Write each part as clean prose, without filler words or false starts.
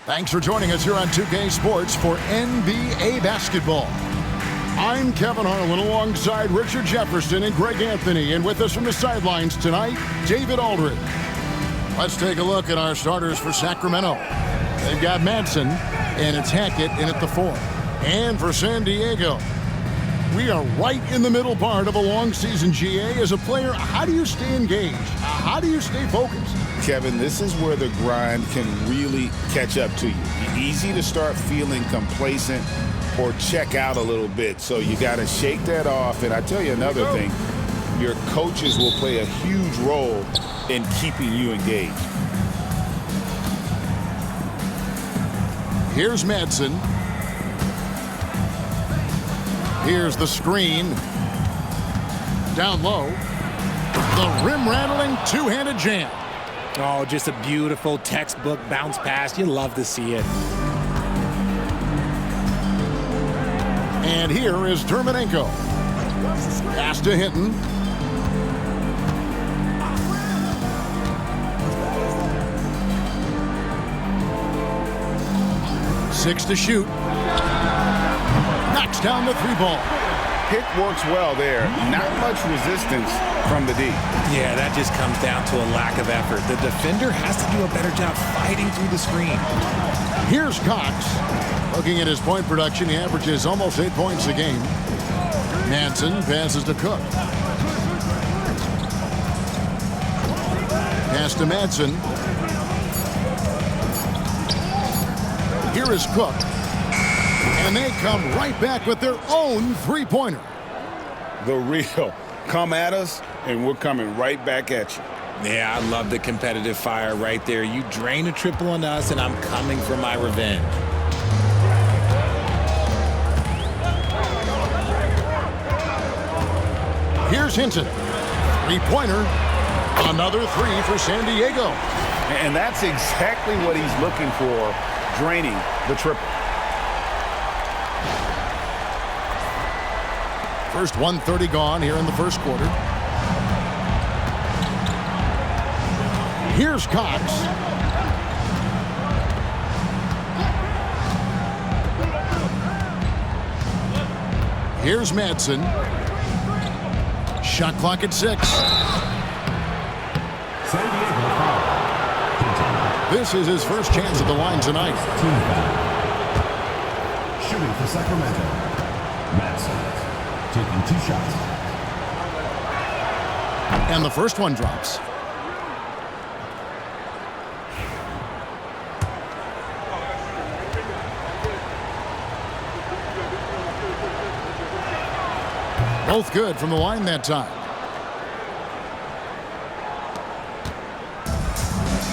Thanks for joining us here on 2K Sports for NBA basketball. I'm Kevin Harlan alongside Richard Jefferson and Greg Anthony, and with us from the sidelines tonight, David Aldridge. Let's take a look at our starters for Sacramento. They've got Madsen, and it's Hackett in at the 4. And for San Diego, we are right in the middle part of a long season, GA. As a player, how do you stay engaged? How do you stay focused? Kevin, this is where the grind can really catch up to you. It's easy to start feeling complacent or check out a little bit, so you got to shake that off. And I tell you another thing, your coaches will play a huge role in keeping you engaged. Here's Madsen. Here's the screen. Down low. The rim-rattling two-handed jam. Oh, just a beautiful textbook bounce pass. You love to see it. And here is Dermonenko. Pass to Hinton. Six to shoot. Knocks down the three ball. Pick works well there. Not much resistance from the D. Yeah, that just comes down to a lack of effort. The defender has to do a better job fighting through the screen. Here's Cox. Looking at his point production, he averages almost 8 points a game. Madsen passes to Cook. Pass to Madsen. Here is Cook. And they come right back with their own three-pointer. The real. Come at us, and we're coming right back at you. Yeah, I love the competitive fire right there. You drain a triple on us, and I'm coming for my revenge. Here's Hinton. Three-pointer. Another three for San Diego. And that's exactly what he's looking for, draining the triple. First 1:30 gone here in the first quarter. Here's Cox. Here's Madsen. Shot clock at 6. San Diego foul. This is his first chance at the line tonight. Team foul. Shooting for Sacramento. Madsen taking 2 shots. And the first one drops. Both good from the line that time.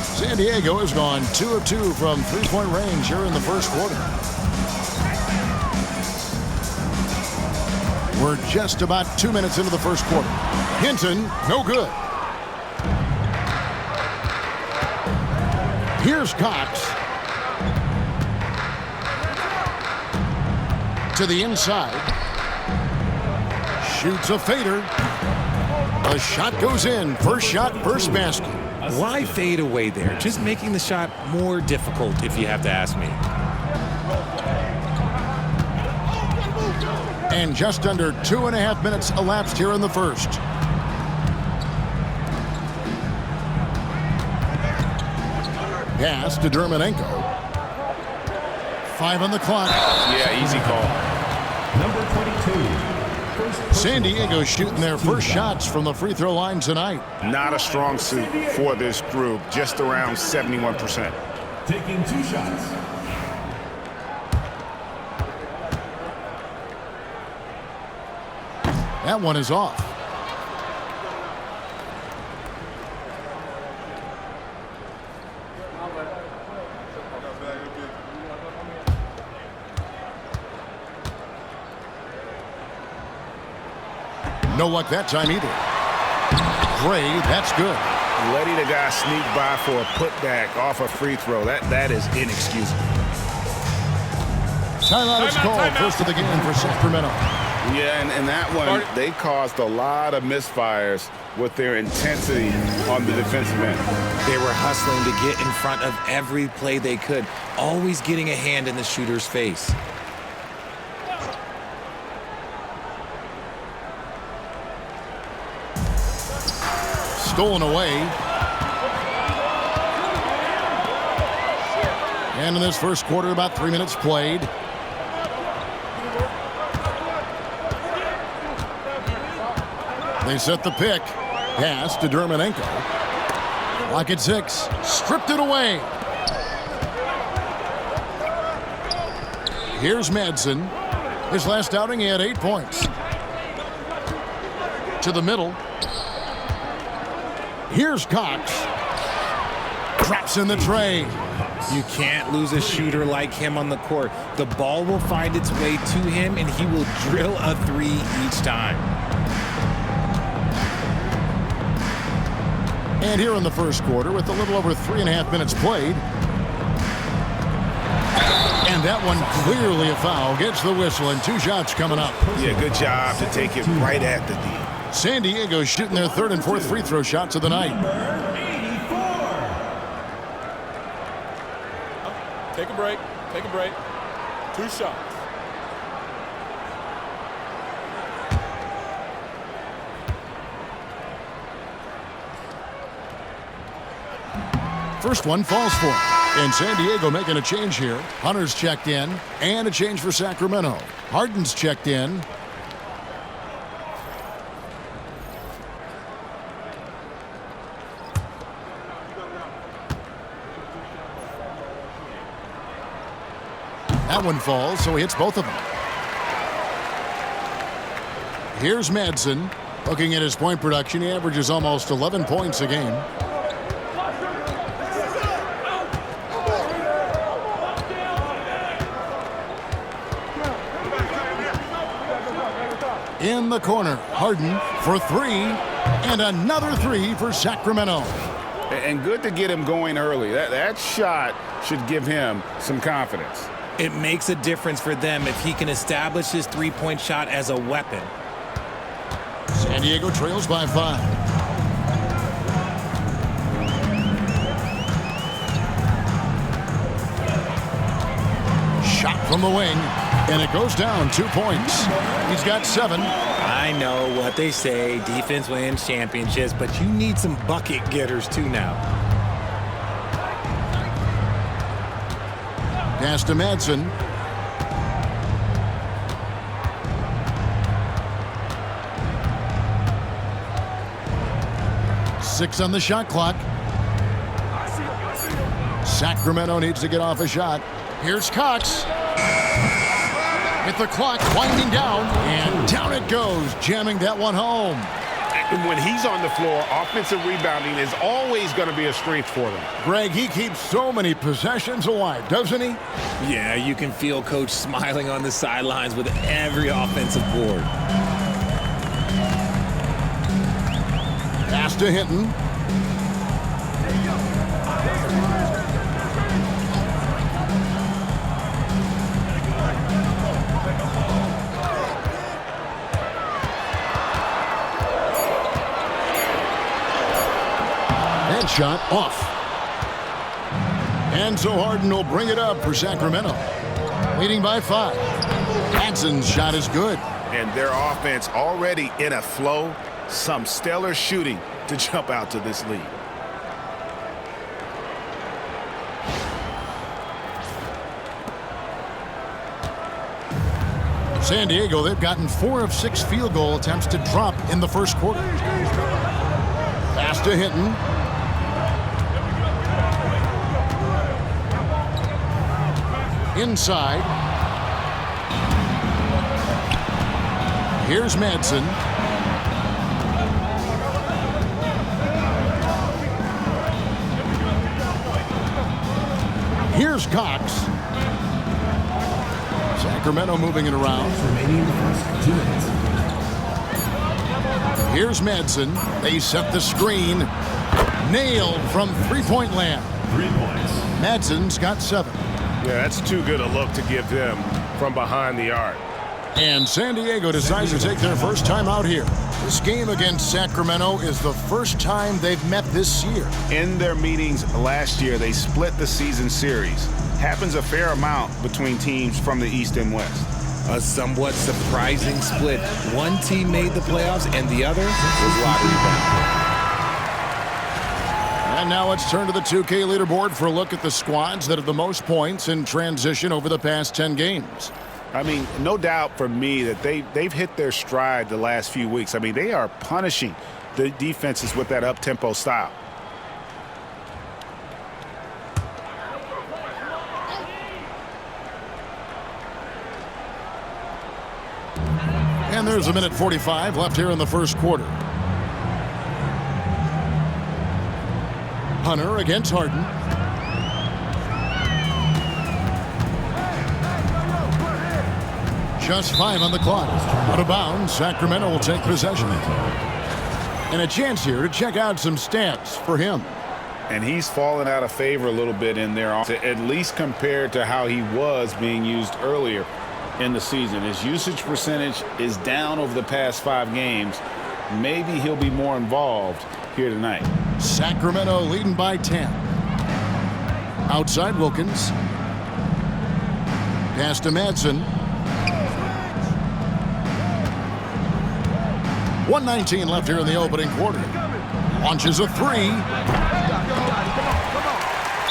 San Diego has gone 2 of 2 from three-point range here in the first quarter. We're just about 2 minutes into the first quarter. Hinton, no good. Here's Cox. To the inside. Shoots a fader. The shot goes in. First shot, first basket. Why fade away there? Just making the shot more difficult, if you have to ask me. And just under 2.5 minutes elapsed here in the first. Pass to Dermonenko. 5 on the clock. Yeah, easy call. Number 22. San Diego shooting their first shots from the free throw line tonight. Not a strong suit for this group, just around 71%. Taking 2 shots. That one is off. No luck that time either. Gray, that's good. Letting a guy sneak by for a putback off a free throw, that is inexcusable. Timeout is called. First of the game for Sacramento. Yeah, and that one, they caused a lot of misfires with their intensity on the defensive end. They were hustling to get in front of every play they could, always getting a hand in the shooter's face. Stolen away. And in this first quarter, about 3 minutes played. They set the pick. Pass to Dermanenko. Lock at 6. Stripped it away. Here's Madsen. His last outing, he had 8 points. To the middle. Here's Cox. Drops in the tray. You can't lose a shooter like him on the court. The ball will find its way to him, and he will drill a 3 each time. And here in the first quarter, with a little over 3.5 minutes played. And that one clearly a foul. Gets the whistle, and 2 shots coming up. Yeah, good job to take it right at the D. San Diego shooting their 3rd and 4th free throw shots of the night. Take a break. Take a break. 2 shots. First one falls for him. And San Diego making a change here. Hunter's checked in. And a change for Sacramento. Harden's checked in. That one falls, so he hits both of them. Here's Madsen. Looking at his point production, he averages almost 11 points a game. In the corner, Harden for 3, and another 3 for Sacramento. And good to get him going early. That shot should give him some confidence. It makes a difference for them if he can establish his 3-point shot as a weapon. San Diego trails by 5. Shot from the wing, and it goes down 2 points. He's got 7. I know what they say, defense wins championships, but you need some bucket getters too now. Pass to Madsen. Six on the shot clock. Sacramento needs to get off a shot. Here's Cox. With the clock winding down, and down it goes, jamming that one home. And when he's on the floor, offensive rebounding is always going to be a strength for them. Greg, he keeps so many possessions alive, doesn't he? Yeah, you can feel Coach smiling on the sidelines with every offensive board. Pass to Hinton. Shot off. And so Harden will bring it up for Sacramento. Leading by 5. Madsen's shot is good. And their offense already in a flow. Some stellar shooting to jump out to this lead. San Diego, they've gotten 4 of 6 field goal attempts to drop in the first quarter. Pass to Hinton. Inside. Here's Madsen. Here's Cox. Sacramento moving it around. Here's Madsen. They set the screen. Nailed from 3-point land. 3 points. Madsen's got 7. Yeah, that's too good a look to give them from behind the arc. And San Diego decides to take their first time out here. This game against Sacramento is the first time they've met this year. In their meetings last year, they split the season series. Happens a fair amount between teams from the East and West. A somewhat surprising split. One team made the playoffs and the other was lottery bound. And now let's turn to the 2K leaderboard for a look at the squads that have the most points in transition over the past 10 games. I mean, no doubt for me that they've hit their stride the last few weeks. I mean, they are punishing the defenses with that up-tempo style. And there's a minute 45 left here in the first quarter. Hunter against Harden. Just 5 on the clock. Out of bounds, Sacramento will take possession. And a chance here to check out some stats for him. And he's fallen out of favor a little bit in there, at least compared to how he was being used earlier in the season. His usage percentage is down over the past 5 games. Maybe he'll be more involved here tonight. Sacramento leading by 10. Outside Wilkins. Pass to Madsen. 1:19 left here in the opening quarter. Launches a 3.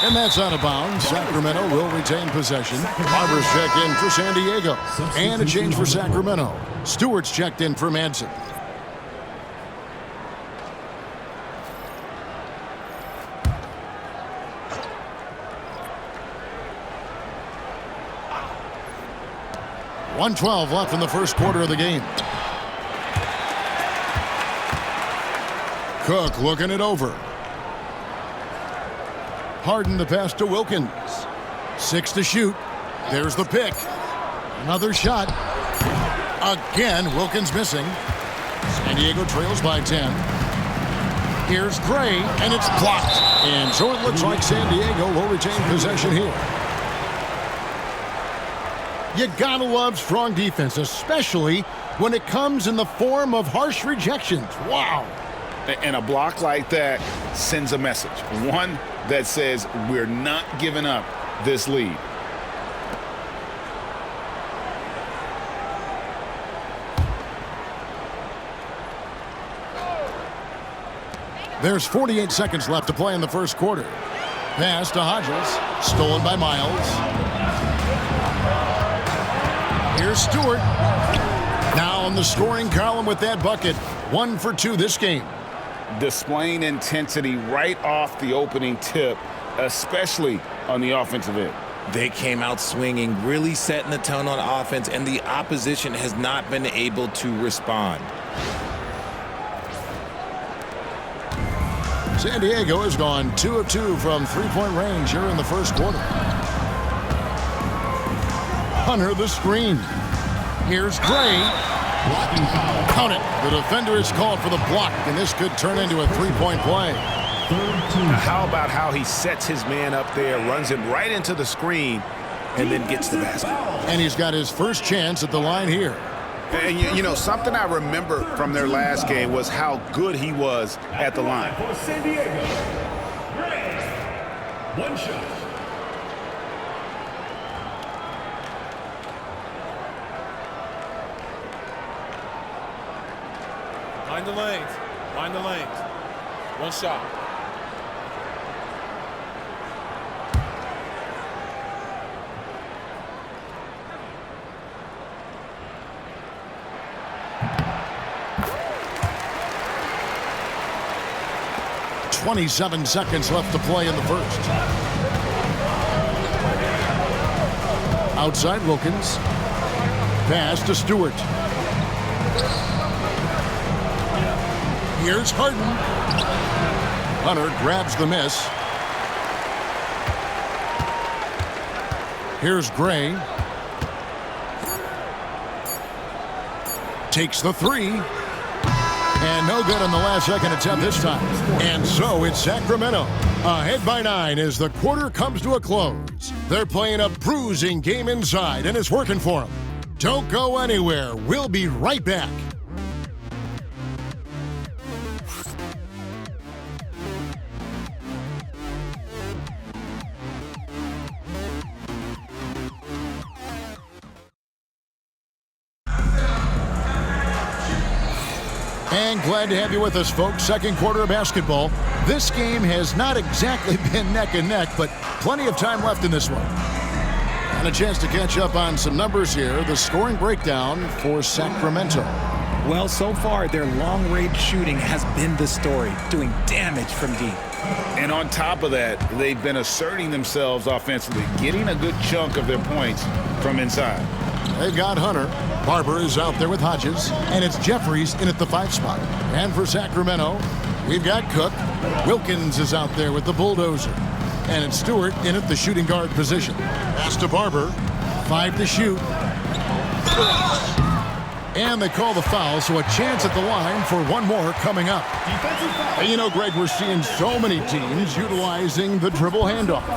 And that's out of bounds. Sacramento will retain possession. Barber's checked in for San Diego. And a change for Sacramento. Stewart's checked in for Madsen. .112 left in the first quarter of the game. Cook looking it over. Harden the pass to Wilkins. 6 to shoot. There's the pick. Another shot. Again, Wilkins missing. San Diego trails by 10. Here's Gray, and it's blocked. And so it looks like San Diego will retain possession here. You gotta love strong defense, especially when it comes in the form of harsh rejections. Wow. And a block like that sends a message. One that says we're not giving up this lead. There's 48 seconds left to play in the first quarter. Pass to Hodges. Stolen by Miles. Here's Stewart. Now on the scoring column with that bucket. 1 for 2 this game. Displaying intensity right off the opening tip, especially on the offensive end. They came out swinging, really setting the tone on offense, and the opposition has not been able to respond. San Diego has gone 2 of 2 from three-point range here in the first quarter. Hunter the screen. Here's Gray. Count it. The defender is called for the block, and this could turn into a three-point play. How about how he sets his man up there, runs him right into the screen, and then gets the basket. And he's got his first chance at the line here. And you know, something I remember from their last game was how good he was at the line. For San Diego, Gray. 1 shot. Mind the lanes. Mind the lanes. 1 shot. .27 seconds left to play in the first. Outside Wilkins. Pass to Stewart. Here's Harden. Hunter grabs the miss. Here's Gray. Takes the 3. And no good on the last second attempt this time. And so it's Sacramento ahead by 9 as the quarter comes to a close. They're playing a bruising game inside, and it's working for them. Don't go anywhere. We'll be right back. And glad to have you with us, folks. Second quarter of basketball. This game has not exactly been neck and neck, but plenty of time left in this one. And a chance to catch up on some numbers here. The scoring breakdown for Sacramento. Well, so far, their long-range shooting has been the story, doing damage from deep. And on top of that, they've been asserting themselves offensively, getting a good chunk of their points from inside. They've got Hunter. Barber is out there with Hodges, and it's Jeffries in at the 5 spot. And for Sacramento, we've got Cook. Wilkins is out there with the bulldozer. And it's Stewart in at the shooting guard position. Pass to Barber. 5 to shoot. And they call the foul, so a chance at the line for one more coming up. And you know, Greg, we're seeing so many teams utilizing the dribble handoff.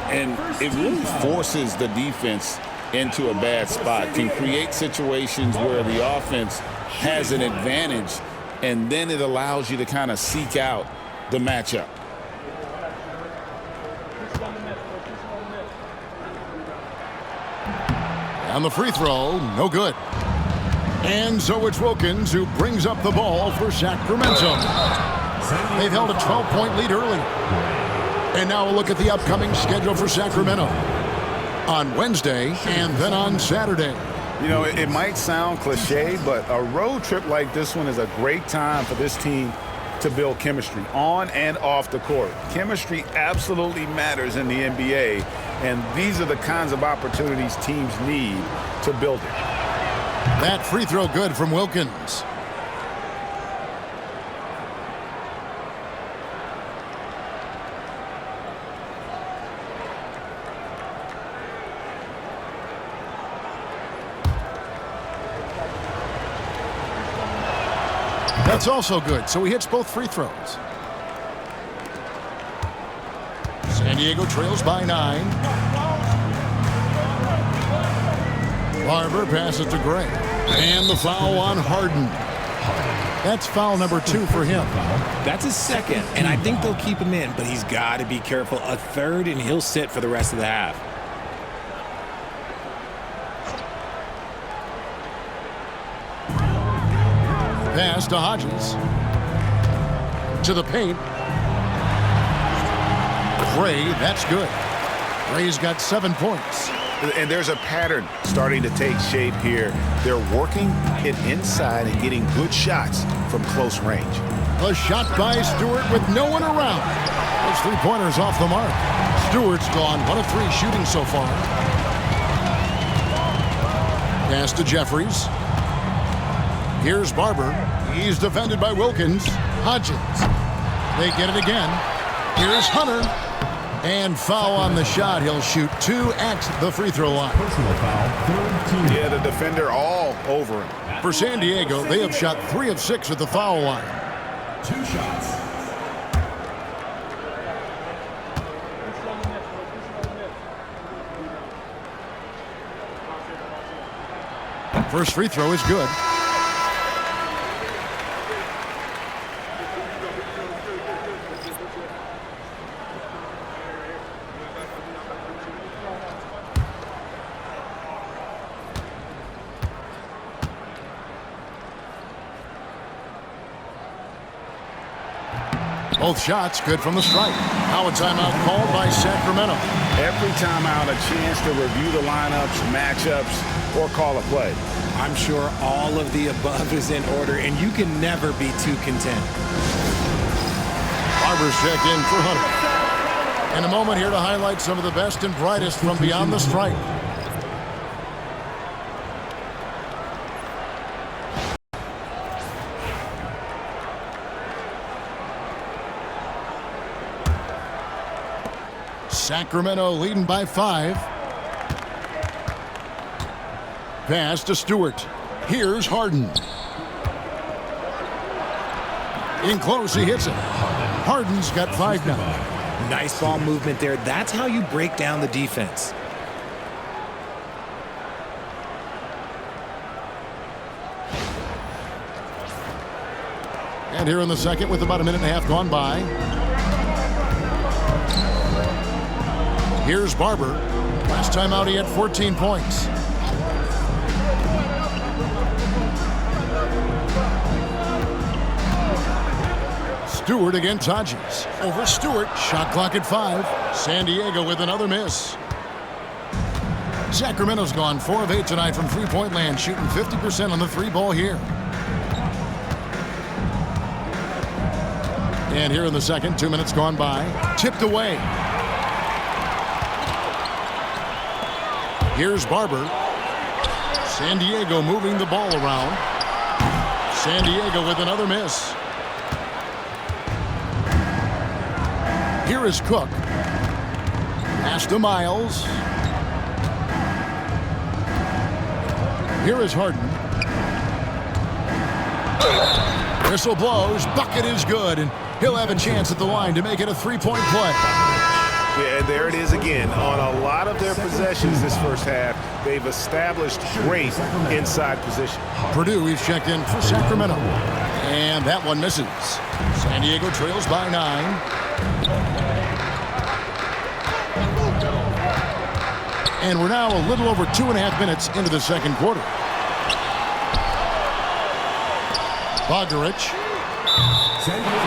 And it really forces the defense into a bad spot, can create situations where the offense has an advantage, and then it allows you to kind of seek out the matchup. On the free throw, no good. And so it's Wilkins who brings up the ball for Sacramento. They've held a 12-point lead earlier. And now a look at the upcoming schedule for Sacramento. On Wednesday and then on Saturday. You know, it might sound cliche, but a road trip like this one is a great time for this team to build chemistry on and off the court. Chemistry absolutely matters in the NBA, and these are the kinds of opportunities teams need to build it. That free throw good from Wilkins. That's also good, so he hits both free throws. San Diego trails by 9. Barber passes to Gray. And the foul on Harden. That's foul number 2 for him. That's his second, and I think they'll keep him in, but he's got to be careful. A third, and he'll sit for the rest of the half. Pass to Hodges. To the paint. Gray, that's good. Gray's got 7 points. And there's a pattern starting to take shape here. They're working it inside and getting good shots from close range. A shot by Stewart with no one around. Those 3-pointers off the mark. Stewart's gone 1 of 3 shooting so far. Pass to Jeffries. Here's Barber. He's defended by Wilkins. Hodges. They get it again. Here's Hunter. And foul on the shot. He'll shoot 2 at the free throw line. Personal foul, 3rd team. Yeah, the defender all over him. For San Diego, they have shot 3 of 6 at the foul line. 2 shots. First free throw is good. Both shots good from the strike. Now a timeout called by Sacramento. Every timeout, a chance to review the lineups, matchups, or call a play. I'm sure all of the above is in order, and you can never be too content. Barber's checked in for Hunter. In a moment here to highlight some of the best and brightest from beyond the stripe. Sacramento leading by 5. Pass to Stewart. Here's Harden. In close, he hits it. Harden's got 5 now. Nice ball movement there. That's how you break down the defense. And here in the second with about a minute and a half gone by. Here's Barber. Last time out he had 14 points. Stewart against Hodges. Over Stewart. Shot clock at 5. San Diego with another miss. Sacramento's gone 4 of 8 tonight from three-point land, shooting 50% on the three ball here. And here in the second, 2 minutes gone by. Tipped away. Here's Barber. San Diego moving the ball around. San Diego with another miss. Here is Cook. Pass to Miles. Here is Harden. Whistle blows. Bucket is good. And he'll have a chance at the line to make it a three-point play. Yeah, and there it is again. On a lot of their possessions this first half, they've established great inside position. Purdue, he's checked in for Sacramento. And that one misses. San Diego trails by 9. And we're now a little over 2.5 minutes into the second quarter. Bogdarich. San Diego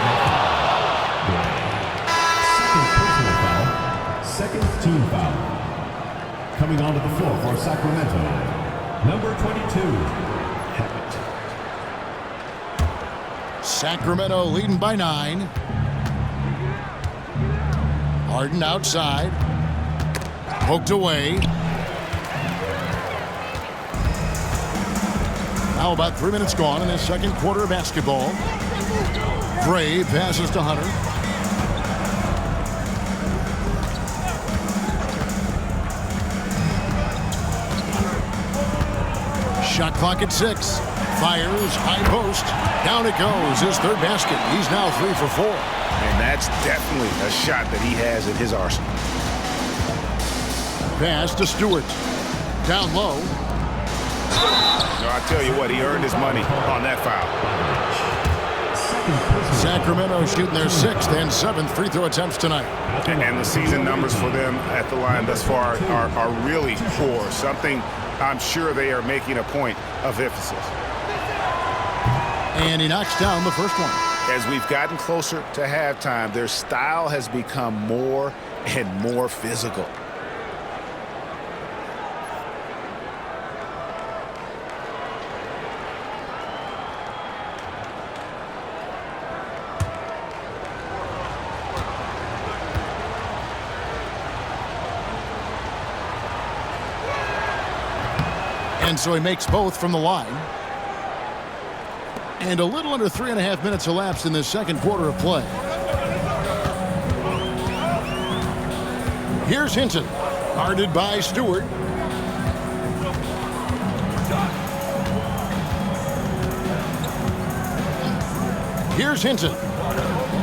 second personal foul, second team foul. Coming onto the floor for Sacramento, number 22. Sacramento leading by 9. Harden outside. Poked away. Now about 3 minutes gone in this second quarter of basketball. Gray passes to Hunter. Shot clock at 6. Fires, high post. Down it goes. His third basket. He's now 3 for 4. And that's definitely a shot that he has in his arsenal. Pass to Stewart. Down low. No, I tell you what, he earned his money on that foul. Sacramento shooting their 6th and 7th free throw attempts tonight. And the season numbers for them at the line thus far are really poor. Something I'm sure they are making a point of emphasis. And he knocks down the first one. As we've gotten closer to halftime, their style has become more and more physical. And so he makes both from the line. And a little under 3.5 minutes elapsed in this second quarter of play. Here's Hinton. Guarded by Stewart. Here's Hinton.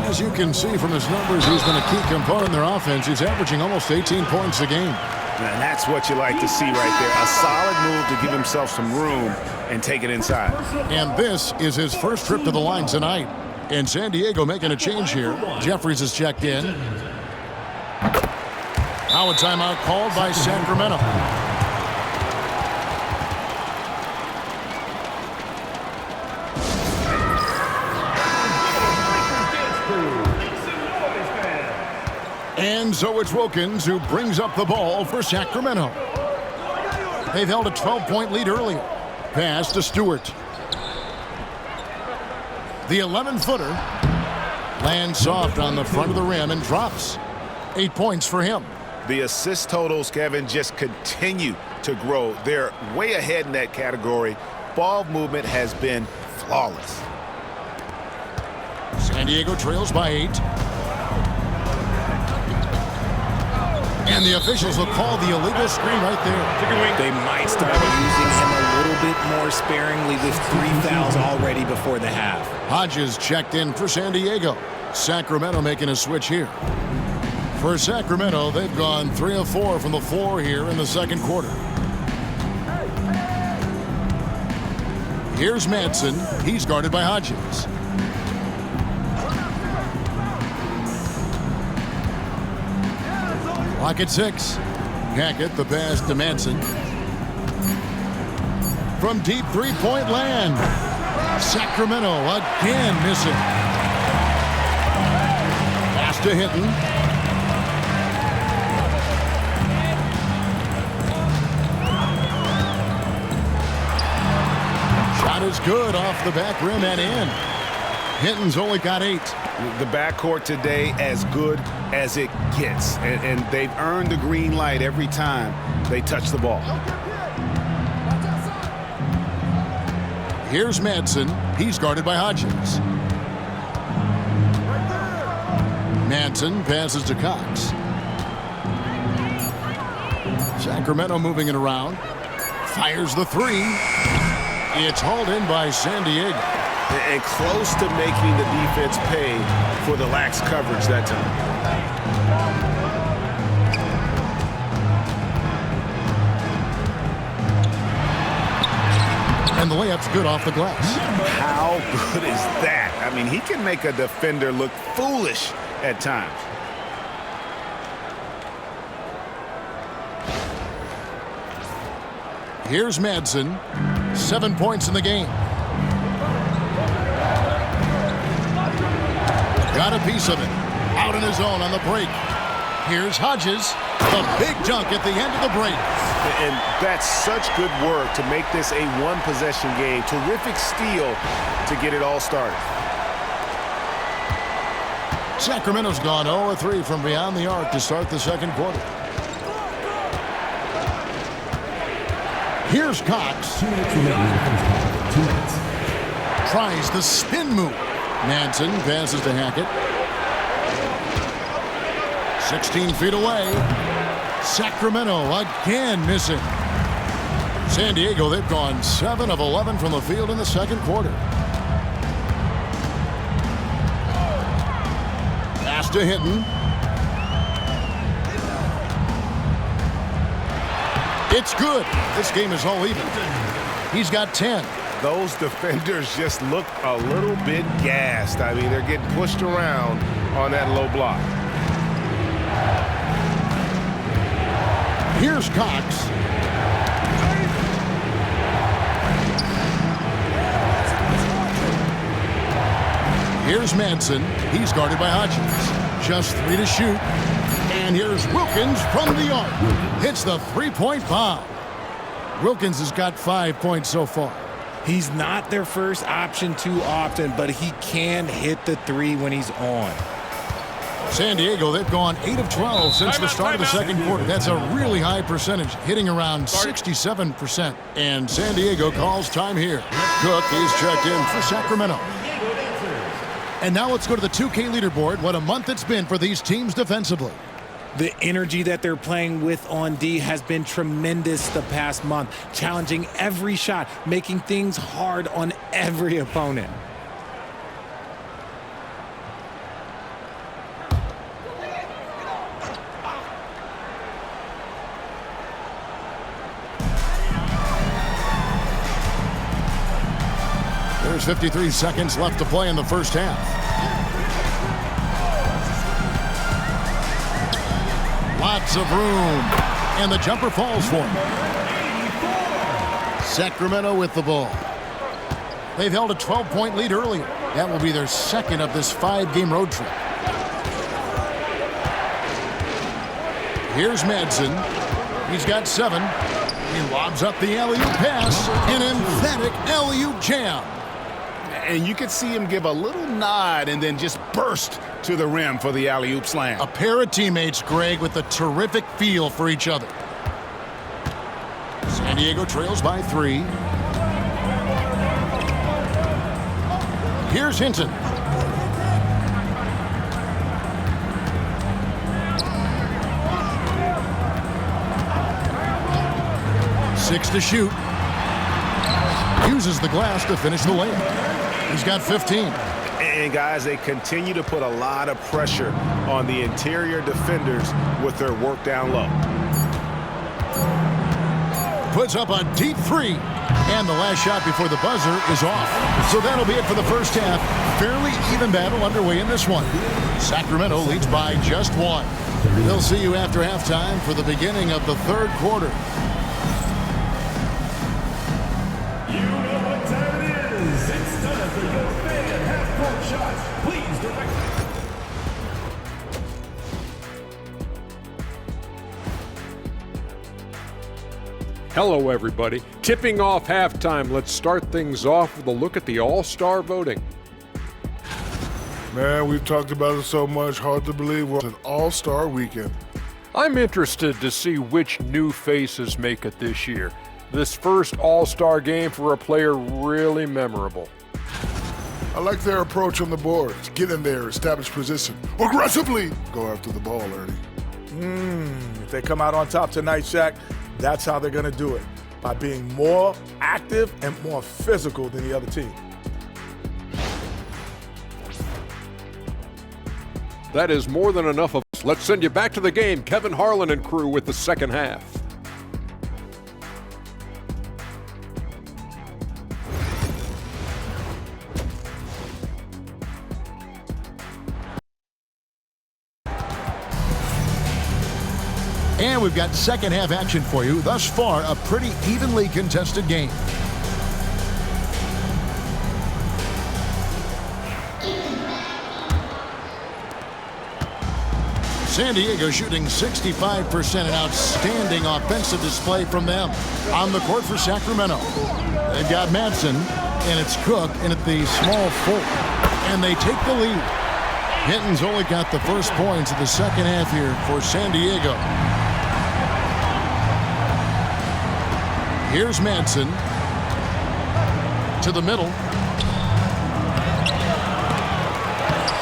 As you can see from his numbers, he's been a key component in their offense. He's averaging almost 18 points a game. And that's what you like to see right there. A solid move to give himself some room and take it inside. And this is his first trip to the line tonight. And San Diego making a change here. Jeffries is checked in. Now a timeout called by Sacramento. And so it's Wilkins who brings up the ball for Sacramento. They've held a 12-point lead earlier. Pass to Stewart. The 11-footer lands soft on the front of the rim and drops. 8 points for him. The assist totals, Kevin, just continue to grow. They're way ahead in that category. Ball movement has been flawless. San Diego trails by 8. And the officials will call the illegal screen right there. They might start using him a little bit more sparingly with 3 fouls already before the half. Hodges checked in for San Diego. Sacramento making a switch here. For Sacramento, they've gone 3 of 4 from the floor here in the second quarter. Here's Madsen. He's guarded by Hodges. Clock at 6. Hackett, the pass to Manson. From deep three-point land. Sacramento again missing. Pass to Hinton. Shot is good off the back rim and in. Hinton's only got 8. The backcourt today as good as it gets. And they've earned the green light every time they touch the ball. Here's Manson. He's guarded by Hodgins. Manson passes to Cox. Sacramento moving it around. Fires the 3. It's hauled in by San Diego. And close to making the defense pay for the lax coverage that time. And the layup's good off the glass. How good is that? I mean, he can make a defender look foolish at times. Here's Madsen. 7 points in the game. Got a piece of it. Out in his own on the break. Here's Hodges. The big dunk at the end of the break. And that's such good work to make this a one-possession game. Terrific steal to get it all started. Sacramento's gone 0-3 from beyond the arc to start the second quarter. Here's Cox. 2 minutes remaining in the first half. 2 minutes. Tries the spin move. Manson passes to Hackett. 16 feet away. Sacramento again missing. San Diego, they've gone 7 of 11 from the field in the second quarter. Pass to Hinton. It's good. This game is all even. He's got 10. Those defenders just look a little bit gassed. I mean, they're getting pushed around on that low block. Here's Cox. Here's Manson. He's guarded by Hodgins. Just 3 to shoot. And here's Wilkins from the arc. Hits the three-point bomb. Wilkins has got 5 points so far. He's not their first option too often, but he can hit the 3 when he's on. San Diego, they've gone 8 of 12 since the start of the second quarter. That's a really high percentage, hitting around 67%. And San Diego calls time here. Cook is checked in for Sacramento. And now let's go to the 2K leaderboard. What a month it's been for these teams defensively. The energy that they're playing with on D has been tremendous the past month, challenging every shot, making things hard on every opponent. There's 53 seconds left to play in the first half. Lots of room. And the jumper falls for him. Sacramento with the ball. They've held a 12-point lead earlier. That will be their second of this 5-game road trip. Here's Madsen. He's got 7. He lobs up the alley-oop pass. An emphatic alley-oop jam. And you could see him give a little nod and then just burst to the rim for the alley-oop slam. A pair of teammates, Greg, with a terrific feel for each other. San Diego trails by 3. Here's Hinton. Six to shoot. Uses the glass to finish the layup. He's got 15. And guys, they continue to put a lot of pressure on the interior defenders with their work down low. Puts up a deep 3. And the last shot before the buzzer is off. So that'll be it for the first half. Fairly even battle underway in this one. Sacramento leads by just 1. We'll see you after halftime for the beginning of the third quarter. You know what time it is. It's time for your fan half-court shots. Please direct. Hello, everybody. Tipping off halftime. Let's start things off with a look at the All-Star voting. Man, we've talked about it so much, hard to believe it's an all-star weekend. I'm interested to see which new faces make it this year. This first All-Star game for a player really memorable. I like their approach on the boards. Get in there, establish position. Aggressively go after the ball, Ernie. If they come out on top tonight, Shaq, that's how they're going to do it, by being more active and more physical than the other team. That is more than enough of us. Let's send you back to the game. Kevin Harlan and crew with the second half. And we've got second half action for you. Thus far, a pretty evenly contested game. San Diego shooting 65%, an outstanding offensive display from them. On the court for Sacramento, they've got Madsen, and it's Cook in at the small forward, and they take the lead. Hinton's only got the first points of the second half here for San Diego. Here's Madsen to the middle.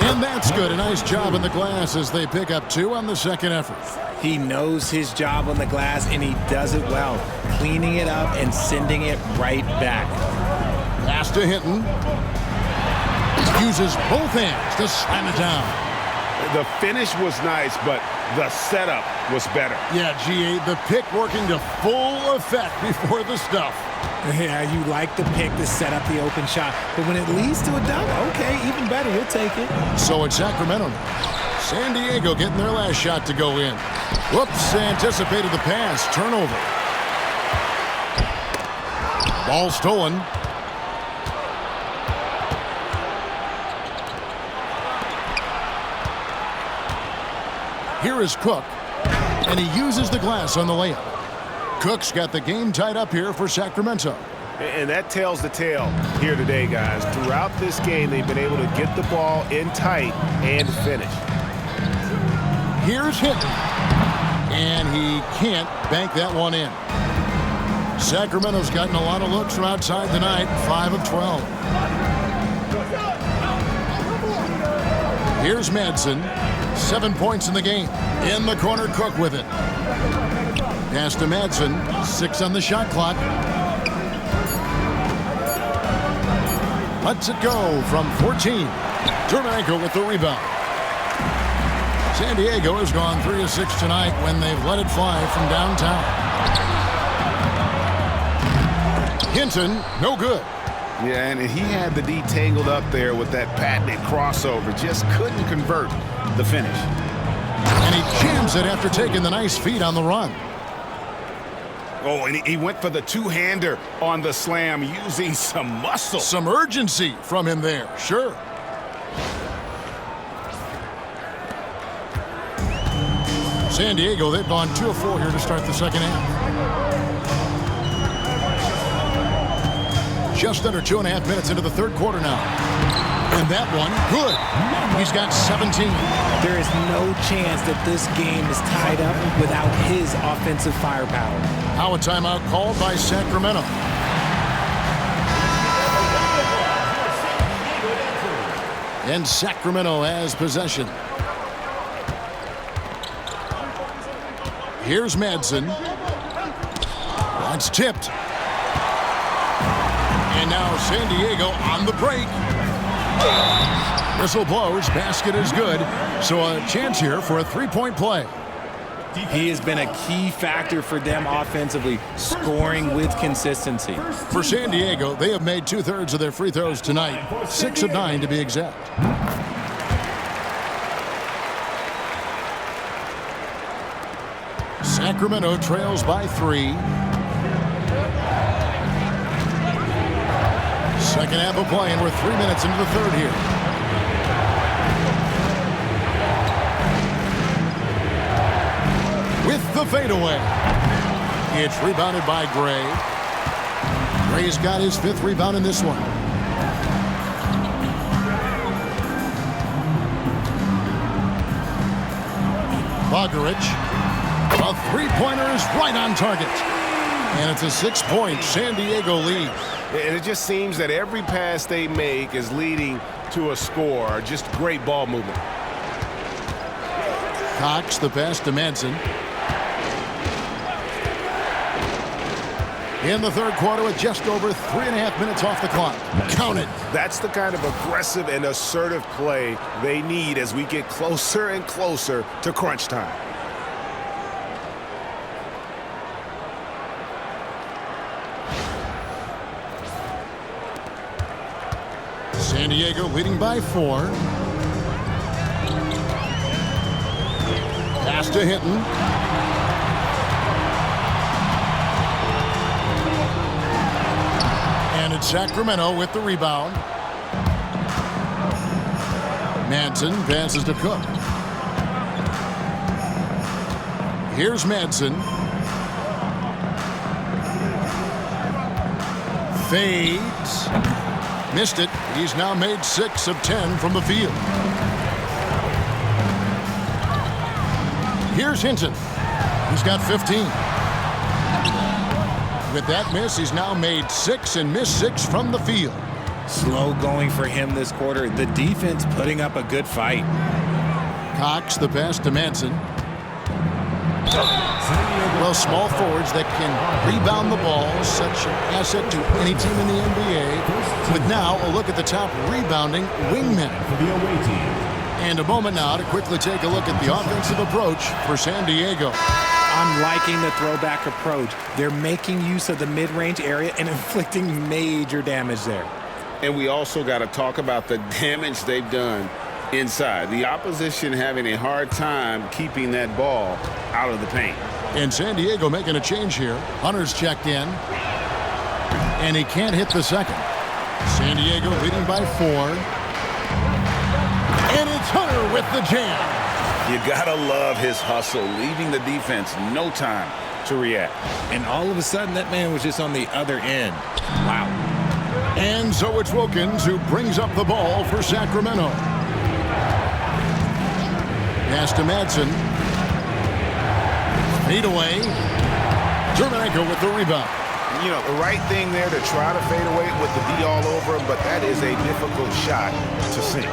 And that's good. A nice job in the glass as they pick up 2 on the second effort. He knows his job on the glass, and he does it well, cleaning it up and sending it right back. Pass to Hinton. Uses both hands to slam it down. The finish was nice, but the setup was better. Yeah, GA, the pick working to full effect before the stuff. Yeah, you like the pick to set up the open shot, but when it leads to a dunk, okay, even better, we'll take it. So it's Sacramento now. San Diego getting their last shot to go in. Whoops, anticipated the pass. Turnover. Ball stolen. Here is Cook, and he uses the glass on the layup. Cook's got the game tied up here for Sacramento. And that tells the tale here today, guys. Throughout this game, they've been able to get the ball in tight and finish. Here's Hinton, and he can't bank that one in. Sacramento's gotten a lot of looks from outside tonight, 5 of 12. Here's Madsen, 7 points in the game. In the corner, Cook with it. Pass to Madsen, 6 on the shot clock. Lets it go from 14. Dermanko with the rebound. San Diego has gone 3 of 6 tonight when they've let it fly from downtown. Hinton, no good. Yeah, and he had the D tangled up there with that patented crossover. Just couldn't convert the finish. And he jams it after taking the nice feed on the run. Oh, and he went for the two-hander on the slam, using some muscle. Some urgency from him there, sure. San Diego, they've gone 2 of 4 here to start the second half. Just under 2.5 minutes into the third quarter now. And that one, good. He's got 17. There is no chance that this game is tied up without his offensive firepower. Now a timeout called by Sacramento. And Sacramento has possession. Here's Madsen. That's tipped. And now San Diego on the break. Whistle blows, basket is good. So a chance here for a three-point play. He has been a key factor for them offensively, scoring with consistency. For San Diego, they have made 2/3 of their free throws tonight, 6 of 9 to be exact. Sacramento trails by 3. Second half of play, and we're 3 minutes into the third here. With the fadeaway. It's rebounded by Gray. Gray's got his 5th rebound in this one. Bogdarich. A three-pointer is right on target. And it's a 6-point San Diego lead. And it just seems that every pass they make is leading to a score. Just great ball movement. Cox, the pass to Manson. In the third quarter with just over 3.5 minutes off the clock. Count it. That's the kind of aggressive and assertive play they need as we get closer and closer to crunch time. San Diego leading by 4. Pass to Hinton. And it's Sacramento with the rebound. Manson passes to Cook. Here's Manson. Fades. Missed it. He's now made 6 of 10 from the field. Here's Hinton. He's got 15. With that miss, he's now made 6 and missed 6 from the field. Slow going for him this quarter. The defense putting up a good fight. Cox, the pass to Manson. Well, small forwards that can rebound the ball, such an asset to any team in the NBA. With now a look at the top rebounding wingmen. And a moment now to quickly take a look at the offensive approach for San Diego. I'm liking the throwback approach. They're making use of the mid-range area and inflicting major damage there. And we also got to talk about the damage they've done inside. The opposition having a hard time keeping that ball out of the paint. And San Diego making a change here. Hunter's checked in. And he can't hit the second. San Diego leading by 4. And it's Hunter with the jam. You gotta love his hustle, leaving the defense no time to react. And all of a sudden, that man was just on the other end. Wow. And so it's Wilkins who brings up the ball for Sacramento. Pass to Madsen. Fade away. Jermenko with the rebound. You know, the right thing there to try to fade away with the D all over him, but that is a difficult shot to sink.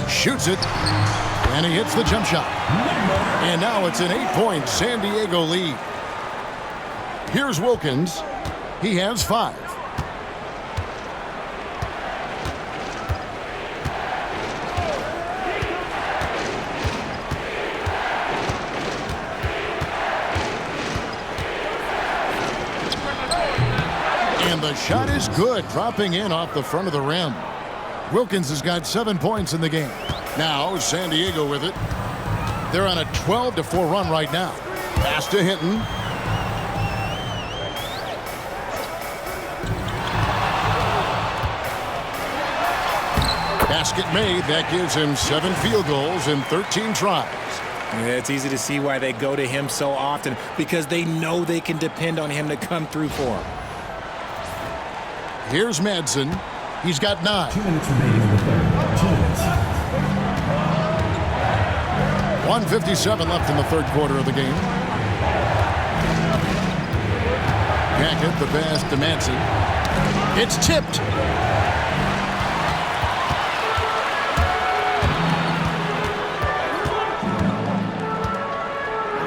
Shoots it, and he hits the jump shot. And now it's an 8-point San Diego lead. Here's Wilkins. He has 5. And the shot is good, dropping in off the front of the rim. Wilkins has got 7 points in the game. Now San Diego with it. They're on a 12-4 run right now. Pass to Hinton. Basket made. That gives him 7 field goals in 13 tries. Yeah, it's easy to see why they go to him so often, because they know they can depend on him to come through for them. Here's Madsen. He's got 9. 2 minutes remaining in the third. 2 minutes. 1:57 left in the third quarter of the game. Hackett, the pass to Manson. It's tipped.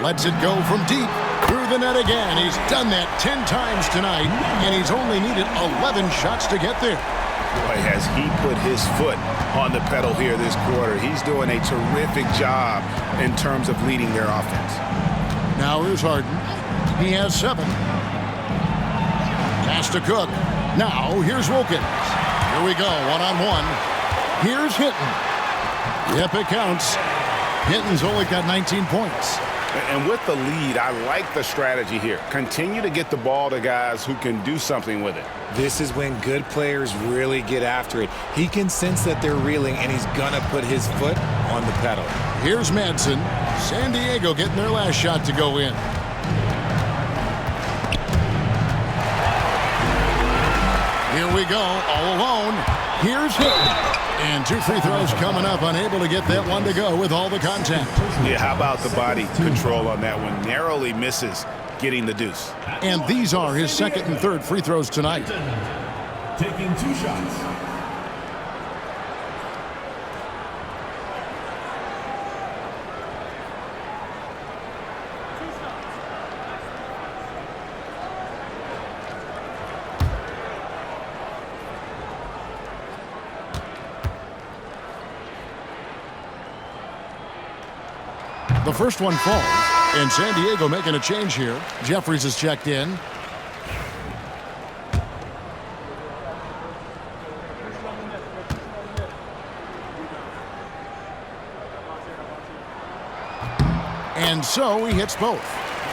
Lets it go from deep. Through the net again. He's done that 10 times tonight, and he's only needed 11 shots to get there. Boy, has he put his foot on the pedal here this quarter. He's doing a terrific job in terms of leading their offense. Now here's Harden. He has 7. Pass to Cook. Now here's Wilkins. Here we go, one-on-one. Here's Hinton. Yep, it counts. Hinton's only got 19 points. And with the lead, I like the strategy here. Continue to get the ball to guys who can do something with it. This is when good players really get after it. He can sense that they're reeling, and he's going to put his foot on the pedal. Here's Madsen. San Diego getting their last shot to go in. Here we go, all alone. Here's Hinton. And 2 free throws coming up, unable to get that one to go with all the contact. Yeah, how about the body control on that one? Narrowly misses getting the deuce. And these are his second and third free throws tonight. Taking 2 shots. The first one falls, and San Diego making a change here. Jeffries is checked in. And so he hits both.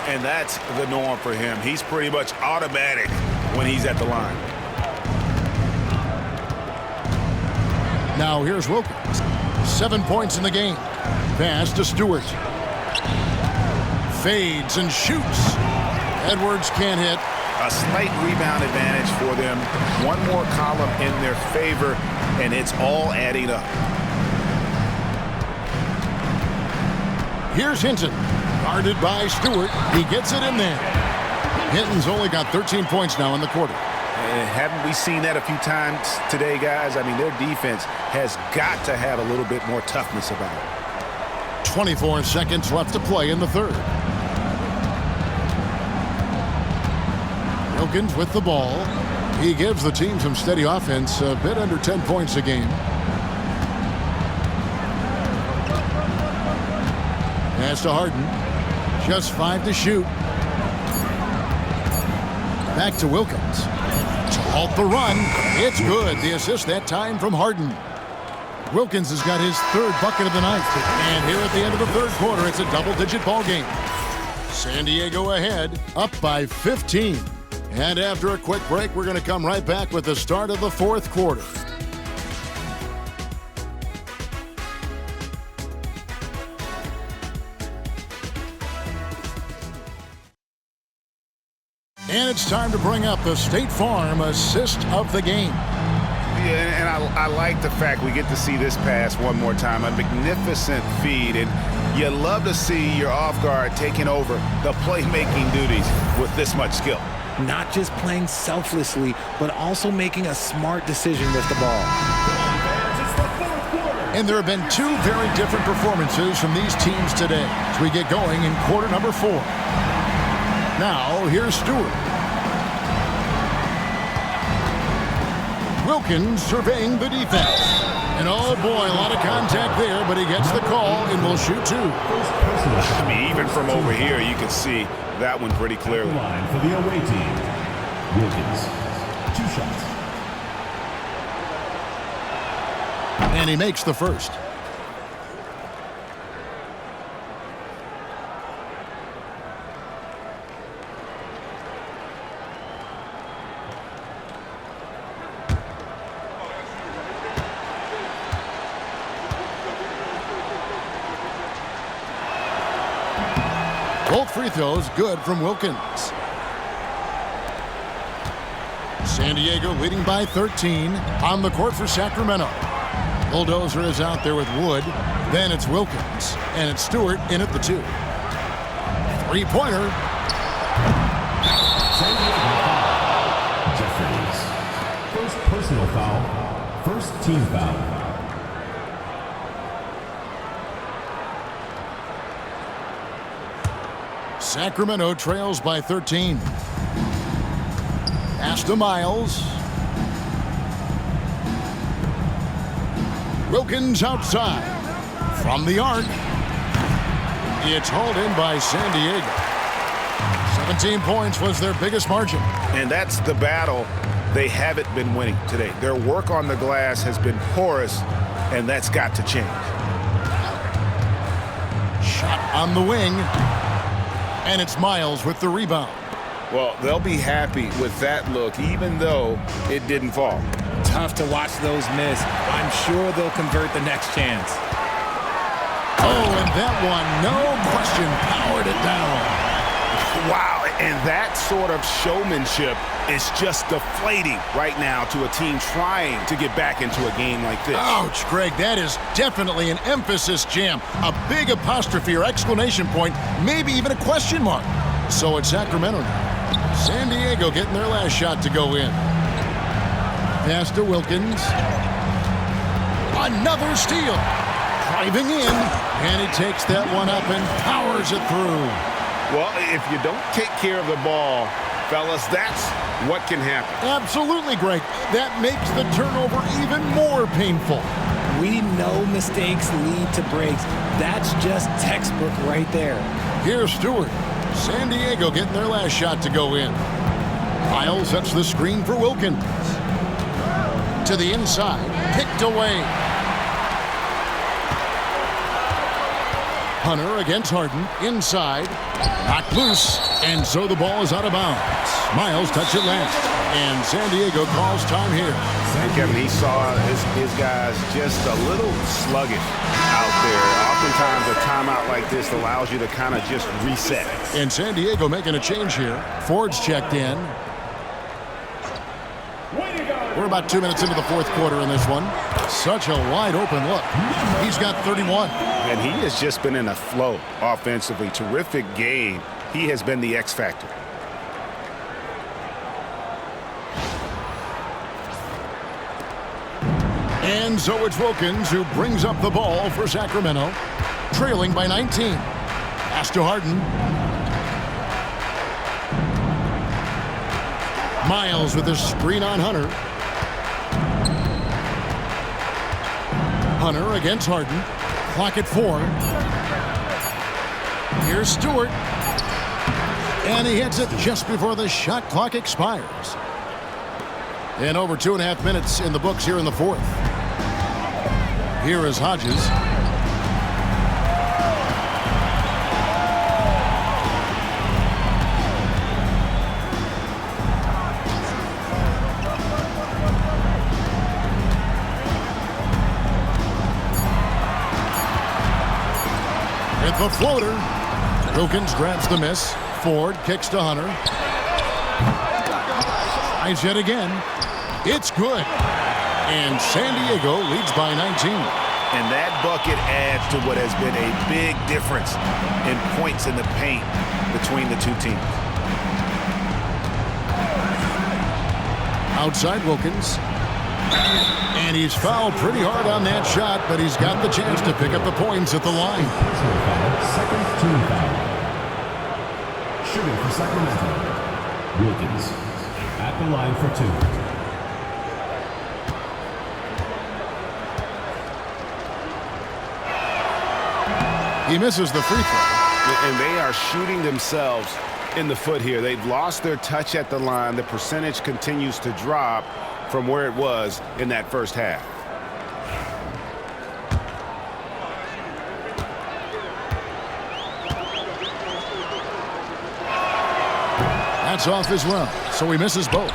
And that's the norm for him. He's pretty much automatic when he's at the line. Now here's Wilkins. 7 points in the game. Pass to Stewart. Fades and shoots. Edwards can't hit. A slight rebound advantage for them. One more column in their favor, and it's all adding up. Here's Hinton. Guarded by Stewart. He gets it in there. Hinton's only got 13 points now in the quarter. And haven't we seen that a few times today, guys? I mean, their defense has got to have a little bit more toughness about it. 24 seconds left to play in the third. Wilkins with the ball. He gives the team some steady offense, a bit under 10 points a game. Pass to Harden. Just 5 to shoot. Back to Wilkins. To halt the run. It's good. The assist that time from Harden. Wilkins has got his third bucket of the night. And here at the end of the third quarter, it's a double-digit ball game. San Diego ahead, up by 15. And after a quick break, we're going to come right back with the start of the fourth quarter. And it's time to bring up the State Farm assist of the game. Yeah, and I like the fact we get to see this pass one more time. A magnificent feed, and you love to see your off guard taking over the playmaking duties with this much skill. Not just playing selflessly, but also making a smart decision with the ball. And there have been 2 very different performances from these teams today as we get going in quarter number 4. Now, here's Stewart. Wilkins surveying the defense. And oh boy, a lot of contact there, but he gets the call and will shoot 2. I mean, even from over here, you can see that one pretty clearly. Line for the away team. Wilkins, 2 shots. And he makes the first. Both free throws good from Wilkins. San Diego leading by 13 on the court for Sacramento. Bulldozer is out there with Wood. Then it's Wilkins. And it's Stewart in at the 2. Three-pointer. San Diego foul. Jeffries. First personal foul. First team foul. Sacramento trails by 13. Pass to Miles. Wilkins outside. From the arc. It's hauled in by San Diego. 17 points was their biggest margin. And that's the battle they haven't been winning today. Their work on the glass has been porous, and that's got to change. on the wing. And it's Miles with the rebound. Well, they'll be happy with that look, even though it didn't fall. Tough to watch those miss. I'm sure they'll convert the next chance. Oh, and that one, no question, powered it down. Wow, and that sort of showmanship is just deflating right now to a team trying to get back into a game like this. Ouch, Greg, that is definitely an emphasis jam. A big apostrophe or exclamation point, maybe even a question mark. So it's Sacramento now. San Diego getting their last shot to go in. Pass to Wilkins. Another steal. Driving in, and he takes that one up and powers it through. Well, if you don't take care of the ball, fellas, that's what can happen. Absolutely, Greg. That makes the turnover even more painful. We know mistakes lead to breaks. That's just textbook right there. Here's Stewart. San Diego getting their last shot to go in. Miles sets the screen for Wilkins. To the inside, picked away. Hunter against Harden, inside, knocked loose, and so the ball is out of bounds. Miles touch it last, and San Diego calls time here. Kevin, he saw his guys just a little sluggish out there. Oftentimes a timeout like this allows you to kind of just reset. And San Diego making a change here. Ford's checked in. We're about 2 minutes into the fourth quarter in this one. Such a wide open look. He's got 31. And he has just been in a flow offensively. Terrific game. He has been the X factor. And so it's Wilkins who brings up the ball for Sacramento, trailing by 19. Pass to Harden. Miles with a screen on Hunter. Hunter against Harden. Clock at 4. Here's Stewart. And he hits it just before the shot clock expires. And over 2.5 minutes in the books here in the fourth. Here is Hodges. At the floater. Wilkins grabs the miss. Ford kicks to Hunter. Tries yet again. It's good. And San Diego leads by 19. And that bucket adds to what has been a big difference in points in the paint between the two teams. Outside Wilkins. And he's fouled pretty hard on that shot, but he's got the chance to pick up the points at the line. Second team foul. Shooting for Sacramento. Wilkins at the line for 2. He misses the free throw. And they are shooting themselves in the foot here. They've lost their touch at the line. The percentage continues to drop from where it was in that first half. That's off as well, so he misses both.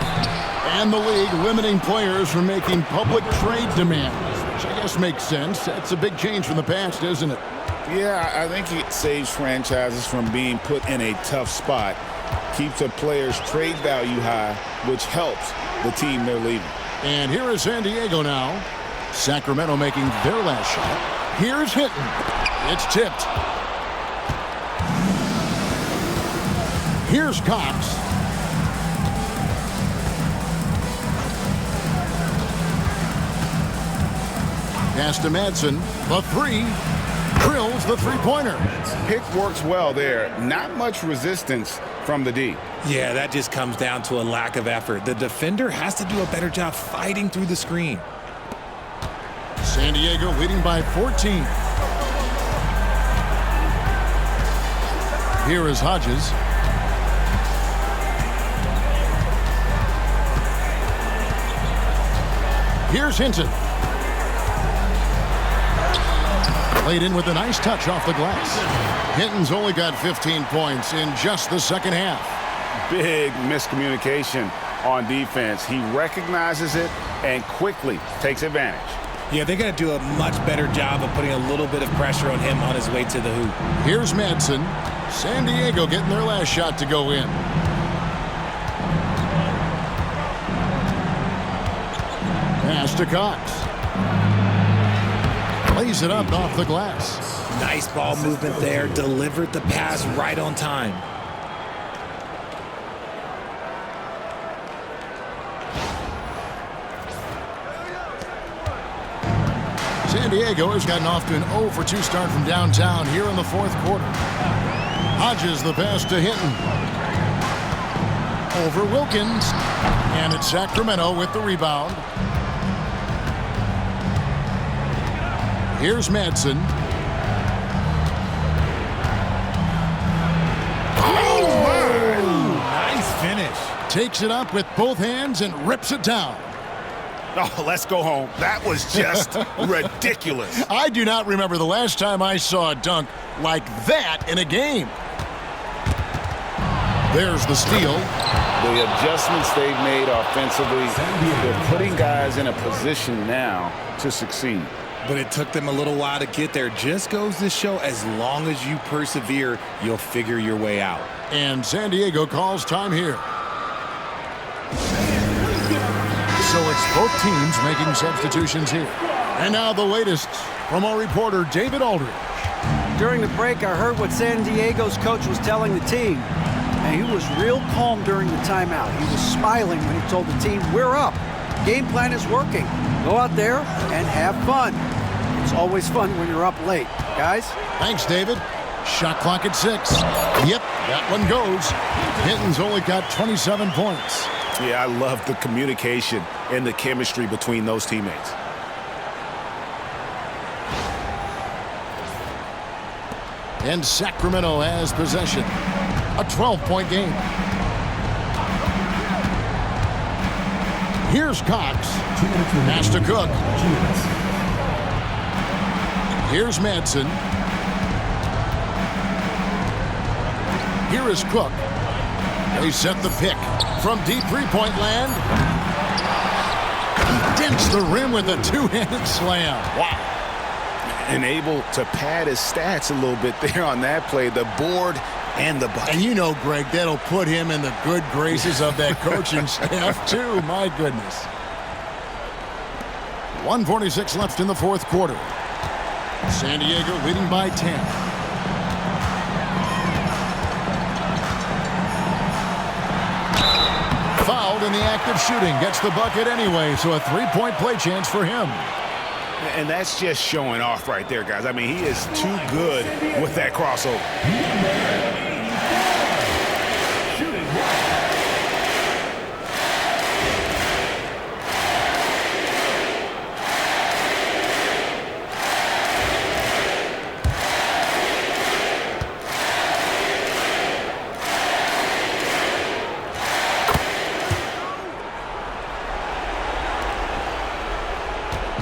And the league limiting players from making public trade demands, which I guess makes sense. That's a big change from the past, isn't it? Yeah, I think it saves franchises from being put in a tough spot, keeps a player's trade value high, which helps the team they're leaving. And here is San Diego now. Sacramento making their last shot. Here's Hinton. It's tipped. Here's Cox. Pass to Madsen. The three. Drills the three-pointer. Pick works well there. Not much resistance from the D. Yeah, that just comes down to a lack of effort. The defender has to do a better job fighting through the screen. San Diego leading by 14. Here is Hodges. Here's Hinton. Laid in with a nice touch off the glass. Hinton's only got 15 points in just the second half. Big miscommunication on defense. He recognizes it and quickly takes advantage. Yeah, they're going to do a much better job of putting a little bit of pressure on him on his way to the hoop. Here's Madsen. San Diego getting their last shot to go in. Pass to Cox. Plays it up off the glass. Nice ball movement there. Delivered the pass right on time. San Diego has gotten off to an 0-for-2 start from downtown here in the fourth quarter. Hodges the pass to Hinton. Over Wilkins. And it's Sacramento with the rebound. Here's Madsen. Oh, nice finish. Takes it up with both hands and rips it down. Oh, let's go home. That was just ridiculous. I do not remember the last time I saw a dunk like that in a game. There's the steal. The adjustments they've made offensively, they're putting guys in a position now to succeed. But it took them a little while to get there. Just goes to show as long as you persevere, you'll figure your way out. And San Diego calls time here. So it's both teams making substitutions here. And now the latest from our reporter, David Aldridge. During the break, I heard what San Diego's coach was telling the team. And he was real calm during the timeout. He was smiling when he told the team, we're up. Game plan is working. Go out there and have fun. It's always fun when you're up late. Guys? Thanks, David. Shot clock at 6. Yep, that one goes. Hinton's only got 27 points. Yeah, I love the communication and the chemistry between those teammates. And Sacramento has possession. A 12-point game. Here's Cox. Pass to Cook. Here's Madsen. Here is Cook. They set the pick from deep three-point land. He dents the rim with a two-handed slam. Wow. And able to pad his stats a little bit there on that play. The board and the bucket. And you know, Greg, that'll put him in the good graces of that coaching staff, too. My goodness. 1:46 left in the fourth quarter. San Diego leading by 10. Fouled in the act of shooting. Gets the bucket anyway, so a three-point play chance for him. And that's just showing off right there, guys. I mean, he is too good with that crossover.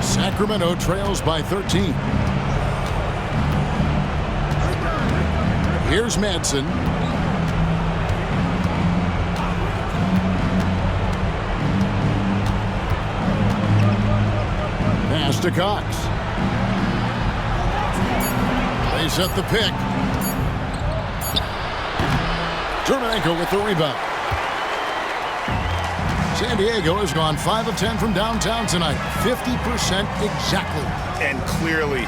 Sacramento trails by 13. Here's Madsen. Pass to Cox. They set the pick. Terminenko with the rebound. San Diego has gone 5 of 10 from downtown tonight. 50% exactly. And clearly,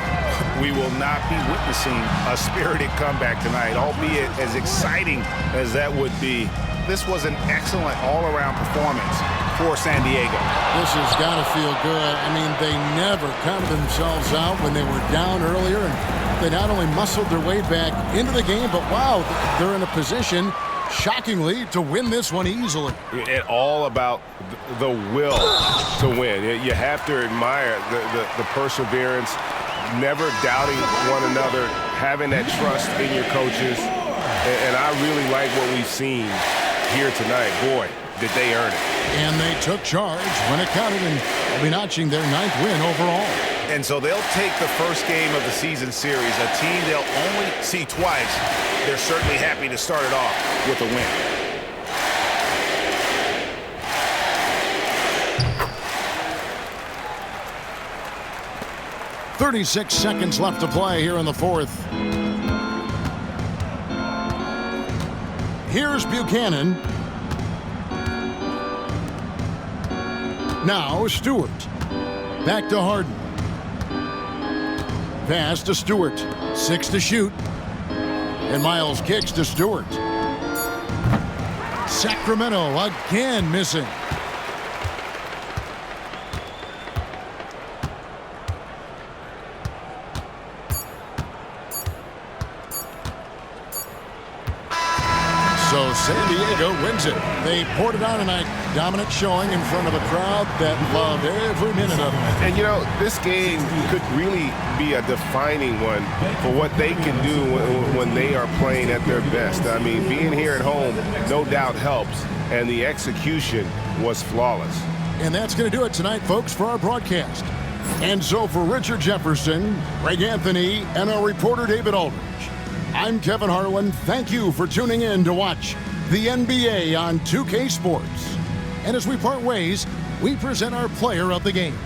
we will not be witnessing a spirited comeback tonight, albeit as exciting as that would be. This was an excellent all-around performance for San Diego. This has got to feel good. I mean, they never counted themselves out when they were down earlier, and they not only muscled their way back into the game, but wow, they're in a position, shockingly, to win this one easily. It's all about the will to win. You have to admire the perseverance, never doubting one another, having that trust in your coaches. And I really like what we've seen here tonight. Boy, did they earn it. And they took charge when it counted, and they'll be notching their 9th win overall. And so they'll take the first game of the season series, a team they'll only see twice. They're certainly happy to start it off with a win. .36 seconds left to play here in the fourth. Here's Buchanan. Now Stewart. Back to Harden. Pass to Stewart. 6 to shoot. And Miles kicks to Stewart. Sacramento again missing. So San Diego wins it. They poured it on tonight. Dominant showing in front of a crowd that loved every minute of it. And, you know, this game could really be a defining one for what they can do when they are playing at their best. I mean, being here at home no doubt helps, and the execution was flawless. And that's going to do it tonight, folks, for our broadcast. And so for Richard Jefferson, Greg Anthony, and our reporter David Aldridge, I'm Kevin Harlan. Thank you for tuning in to watch the NBA on 2K Sports. And as we part ways, we present our player of the game.